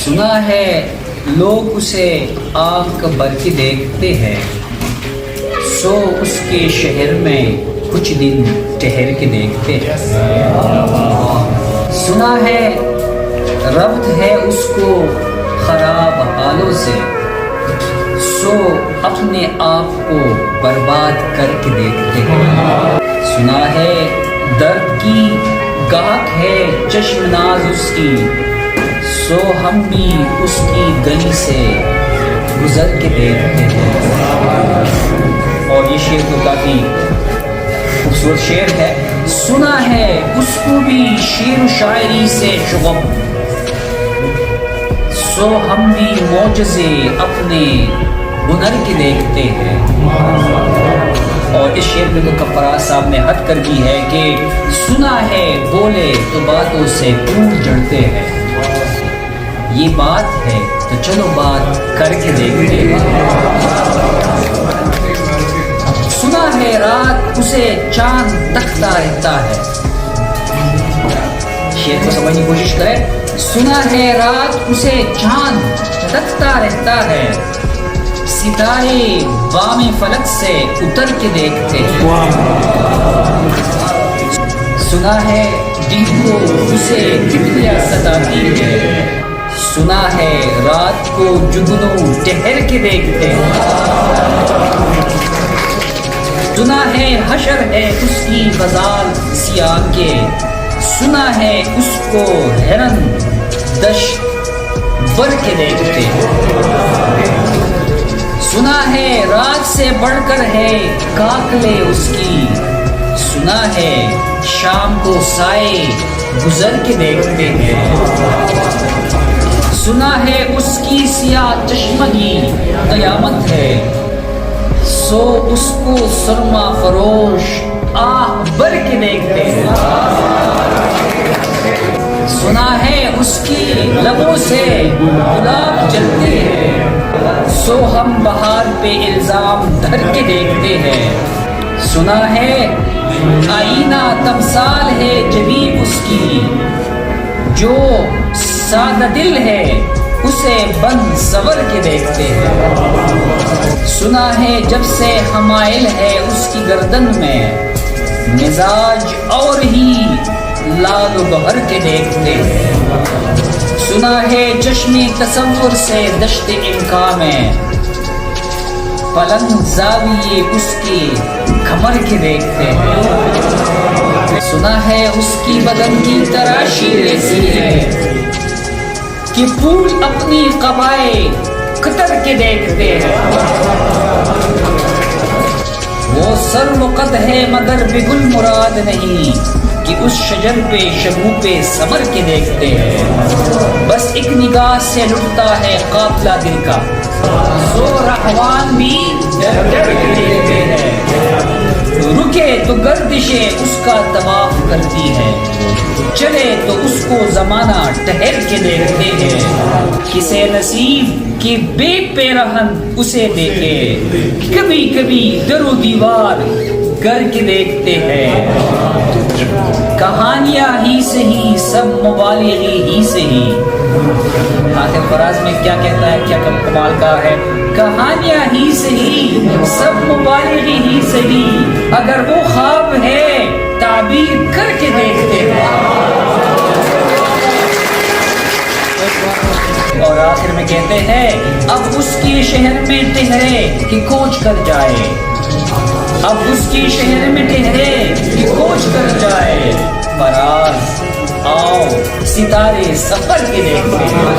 سنا ہے لوگ اسے آنکھ بھر کے دیکھتے ہیں، سو اس کے شہر میں کچھ دن ٹھہر کے دیکھتے ہیں۔ سنا ہے ربط ہے اس کو خراب حالوں سے، سو اپنے آپ کو برباد کر کے دیکھتے ہیں۔ سنا ہے درد کی گاہک ہے چشم ناز اس کی، سو ہم بھی اس کی گلی سے گزر کے دیکھتے ہیں۔ اور یہ شعر تو کافی خوبصورت شعر ہے۔ سنا ہے اس کو بھی شعر و شاعری سے شغف، سو ہم بھی معجزے اپنے ہنر کے دیکھتے ہیں۔ اور اس شعر میں تو کفراز صاحب نے حد کر دی ہے کہ سنا ہے بولے تو باتوں سے پھول جڑتے ہیں، یہ بات ہے تو چلو بات کر کے دیکھتے ہیں۔ سنا ہے رات اسے چاند تکتا رہتا ہے، شعر کو سمجھنے کی کوشش کریں۔ سنا ہے رات اسے چاند تکتا رہتا ہے، ستارے بام فلک سے اتر کے دیکھتے ہیں۔ سنا ہے دل کو اسے کتنیاں ستاتی ہے، سنا ہے رات کو جگنوں ٹھہر کے دیکھتے ہیں۔ سنا ہے حشر ہے اس کی غزال سیاہ کے، سنا ہے اس کو ہرن دشت بر کے دیکھتے ہیں۔ سنا ہے رات سے بڑھ کر ہے کاکلے اس کی، سنا ہے شام کو سائے گزر کے دیکھتے ہیں۔ سنا ہے اس کی سیاہ چشمگی قیامت ہے، سو اس کو سرما فروش آہ بر کے دیکھتے ہیں۔ سنا ہے اس کی لبوں سے گلاب جلتے ہیں، سو ہم بہار پہ الزام دھر کے دیکھتے ہیں۔ سنا ہے آئینہ تمثال ہے جبین اس کی، جو سادہ دل ہے اسے بند سور کے دیکھتے ہیں۔ سنا ہے جب سے حمائل ہے اس کی گردن میں، مزاج اور ہی لال و گوہر کے دیکھتے ہیں۔ سنا ہے چشم تصور سے دشت امکان میں، پلنگ زاویے اس کے کمر کے دیکھتے ہیں۔ سنا ہے اس کی بدن کی تراشی ایسی ہے کہ پھول اپنی قبائے قطر کے دیکھتے ہیں۔ وہ سرو قد ہے مگر بگل مراد نہیں، کہ اس شجر پہ شگوفے ثمر کے دیکھتے ہیں۔ بس ایک نگاہ سے لٹتا ہے قافلہ دل کا، سو رہوان بھی ڈر ڈر کے دیکھتے ہیں۔ رکے تو گردشیں اس کا طواف کرتی ہے، چلے تو اس کو زمانہ ٹھہر کے دیکھتے ہیں۔ کسے نصیب کی بے پیرہن اسے دیکھے، کبھی کبھی در و دیوار گر کے دیکھتے ہیں۔ کہانیاں ہی سے ہی سب مبالغی ہی سے ہی، آخر فراز میں کیا کہتا ہے، کیا کمال کا ہے۔ کہانیاں ہی سے ہی سب مبالغی ہی سے ہی، اگر وہ خواب ہے تعبیر کر کے دیکھتے ہیں۔ اور آخر میں کہتے ہیں اب اس کی شہر میں ٹھہرے کہ کوچ کر جائے، اب اس کی شہر میں ٹھہرے کہ کوچ کر جائے، فراز آؤ ستارے سفر کے دیکھتے ہیں۔